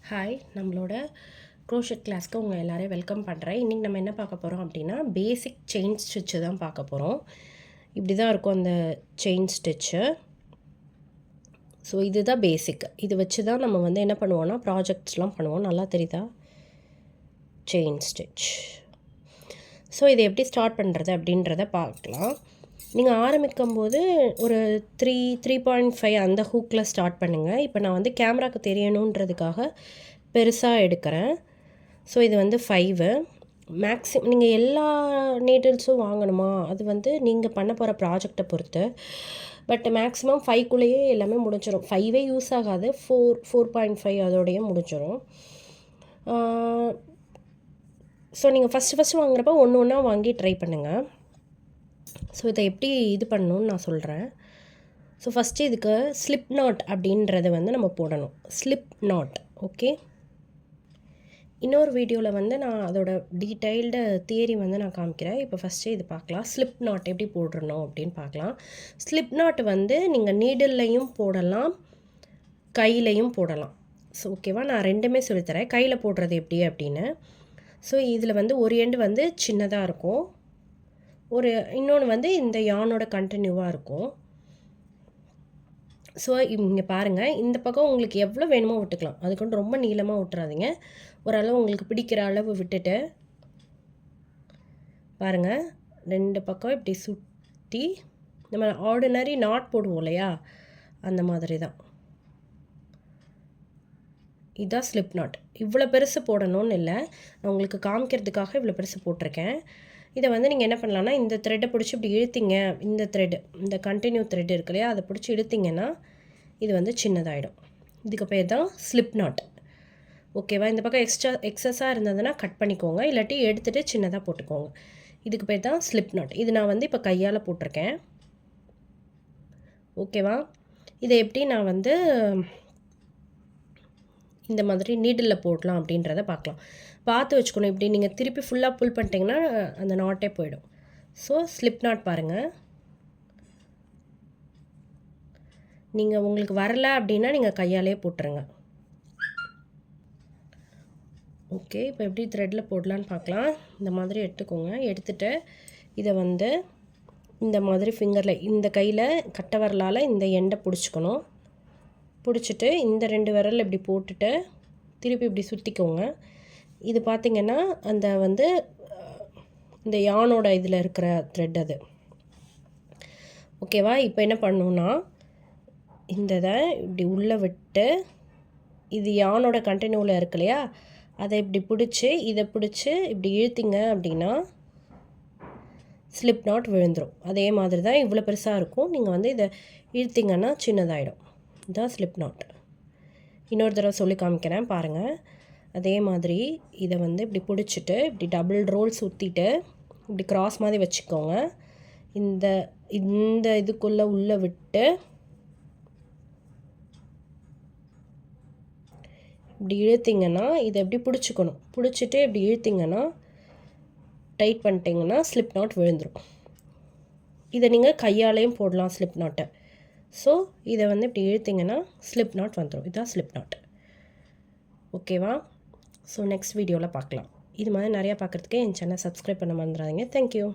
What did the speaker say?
Hi, நம்மளோட crochet கிளாஸ்க்கு உங்கள் எல்லோரையும் வெல்கம் பண்ணுறேன். இன்றைக்கி நம்ம என்ன பார்க்க போகிறோம் அப்படின்னா, பேசிக் செயின் ஸ்டிச்சு தான் பார்க்க போகிறோம். இப்படி தான் இருக்கும் அந்த செயின் ஸ்டிச்சு. ஸோ இதுதான் பேசிக். இது வச்சு தான் நம்ம வந்து என்ன பண்ணுவோம்னா ப்ராஜெக்ட்ஸ்லாம் பண்ணுவோம். நல்லா தெரியுதா? Chain stitch. ஸோ இதை எப்படி ஸ்டார்ட் பண்ணுறது அப்படின்றத பார்க்கலாம். நீங்கள் ஆரம்பிக்கும்போது ஒரு 3.5 அந்த ஹூக்கில் ஸ்டார்ட் பண்ணுங்கள். இப்போ நான் வந்து கேமராவுக்கு தெரியணுன்றதுக்காக பெருசாக எடுக்கிறேன். ஸோ இது வந்து 5. நீங்கள் எல்லா நீடில்ஸும் வாங்கணுமா? அது வந்து நீங்கள் பண்ண போகிற ப்ராஜெக்டை பொறுத்து. பட் மேக்ஸிமம் 5க்குள்ளேயே எல்லாமே முடிஞ்சிடும். 5 யூஸ் ஆகாது. 4.5 அதோடையே முடிஞ்சிடும். ஸோ நீங்கள் ஃபஸ்ட்டு வாங்குறப்ப ஒன்று ஒன்றா வாங்கி ட்ரை பண்ணுங்கள். ஸோ இதை எப்படி இது பண்ணணுன்னு நான் சொல்கிறேன். ஸோ ஃபஸ்ட்டு இதுக்கு ஸ்லிப் நாட் அப்படின்றத வந்து நம்ம போடணும். Slip not. ஓகே, இன்னொரு வீடியோவில் வந்து நான் அதோட டீட்டெயில்டு தியரி வந்து நான் காமிக்கிறேன். இப்போ ஃபஸ்ட்டு இது பார்க்கலாம். ஸ்லிப் நாட் எப்படி போடணும் அப்படின்னு பார்க்கலாம். ஸ்லிப் நாட் வந்து நீங்கள் நீடில்லையும் போடலாம், கையிலையும் போடலாம். ஸோ ஓகேவா, நான் ரெண்டுமே சொல்லித்தரேன். கையில் போடுறது எப்படி அப்படின்னு. ஸோ இதில் வந்து ஒரு எண்டு வந்து சின்னதாக இருக்கும், இன்னொன்று வந்து இந்த யானோட கண்டினியூவாக இருக்கும். ஸோ இங்கே பாருங்கள், இந்த பக்கம் உங்களுக்கு எவ்வளோ வேணுமோ விட்டுக்கலாம். அதுக்கு வந்து ரொம்ப நீளமாக விட்டுறாதீங்க. ஓரளவு உங்களுக்கு பிடிக்கிற அளவு விட்டுட்டு பாருங்கள், 2 பக்கம் இப்படி சுற்றி நம்ம ஆர்டினரி நாட் போடுவோம் இல்லையா, அந்த மாதிரி தான். இதுதான் ஸ்லிப் நாட். இவ்வளோ பெருசு போடணும்னு இல்லை, நான் உங்களுக்கு காமிக்கிறதுக்காக இவ்வளோ பெருசு போட்டிருக்கேன். இதை வந்து நீங்கள் என்ன பண்ணலான்னா, இந்த த்ரெட்டை பிடிச்சி இப்படி இழுத்திங்க. இந்த த்ரெட்டு, இந்த கண்டினியூ த்ரெட் இருக்கு இல்லையா, அதை பிடிச்சி இழுத்திங்கன்னா இது வந்து சின்னதாகிடும். இதுக்கு பேர் தான் ஸ்லிப் நாட். ஓகேவா, இந்த பக்கம் எக்ஸஸாக இருந்ததுன்னா கட் பண்ணிக்கோங்க, இல்லாட்டி எடுத்துகிட்டு சின்னதாக போட்டுக்கோங்க. இதுக்கு பேர் தான் ஸ்லிப் நாட். இது நான் வந்து இப்போ கையால் போட்டிருக்கேன். ஓகேவா, இதை எப்படி நான் வந்து இந்த மாதிரி நீடிலில் போடலாம் அப்படின்றத பார்க்கலாம். பார்த்து வச்சுக்கணும். இப்படி நீங்கள் திருப்பி ஃபுல்லாக புல் பண்ணிட்டீங்கன்னா அந்த நாட்டே போயிடும். ஸோ ஸ்லிப் நாட் பாருங்கள். நீங்கள் உங்களுக்கு வரலை அப்படின்னா நீங்கள் கையாலே போட்டுருங்க. ஓகே, இப்போ எப்படி த்ரெட்டில் போடலான்னு பார்க்கலாம். இந்த மாதிரி எடுத்துக்கோங்க. எடுத்துகிட்டு இதை வந்து இந்த மாதிரி ஃபிங்கரில், இந்த கையில் கட்டை விரலால் இந்த எண்டை பிடிச்சிக்கணும். பிடிச்சிட்டு இந்த 2 விரல் இப்படி போட்டுட்டு திருப்பி இப்படி சுற்றிக்கோங்க. இது பார்த்திங்கன்னா அந்த வந்து இந்த யானோட இதில் இருக்கிற த்ரெட் அது. ஓகேவா, இப்போ என்ன பண்ணணுன்னா இந்த இதை இப்படி உள்ளே விட்டு, இது யானோட கண்டினியூவில் இருக்கு இல்லையா, அதை இப்படி பிடிச்சி இதை பிடிச்சி இப்படி இழுத்திங்க அப்படின்னா ஸ்லிப் நாட் விழுந்துடும். அதே மாதிரி தான் இவ்வளோ பெருசாக இருக்கும். நீங்கள் வந்து இதை இழுத்திங்கன்னா சின்னதாகிடும். இதுதான் ஸ்லிப் நாட். இன்னொரு தடவை சொல்லி காமிக்கிறேன் பாருங்கள். அதே மாதிரி இதை வந்து இப்படி பிடிச்சிட்டு இப்படி டபுள் ரோல் சுற்றிட்டு இப்படி கிராஸ் மாதிரி வச்சுக்கோங்க. இந்த இந்த இதுக்குள்ளே உள்ளே விட்டு இப்படி இழுத்திங்கன்னா இதை எப்படி பிடிச்சிக்கணும். பிடிச்சிட்டு இப்படி இழுத்திங்கன்னா டைட் பண்ணிட்டீங்கன்னா ஸ்லிப் நாட் விழுந்துடும். இதை நீங்கள் கையாலேயும் போடலாம் ஸ்லிப் நாட்டை. ஸோ இதை வந்து இப்படி இழுத்திங்கன்னா ஸ்லிப் நாட் வந்துடும். இதுதான் ஸ்லிப் நாட். ஓகேவா, ஸோ நெக்ஸ்ட் வீடியோவில் பார்க்கலாம். இது மாதிரி நிறையா பார்க்குறதுக்கு என் சேனல் சப்ஸ்கிரைப் பண்ண மறந்துடாதீங்க. தேங்க்யூ.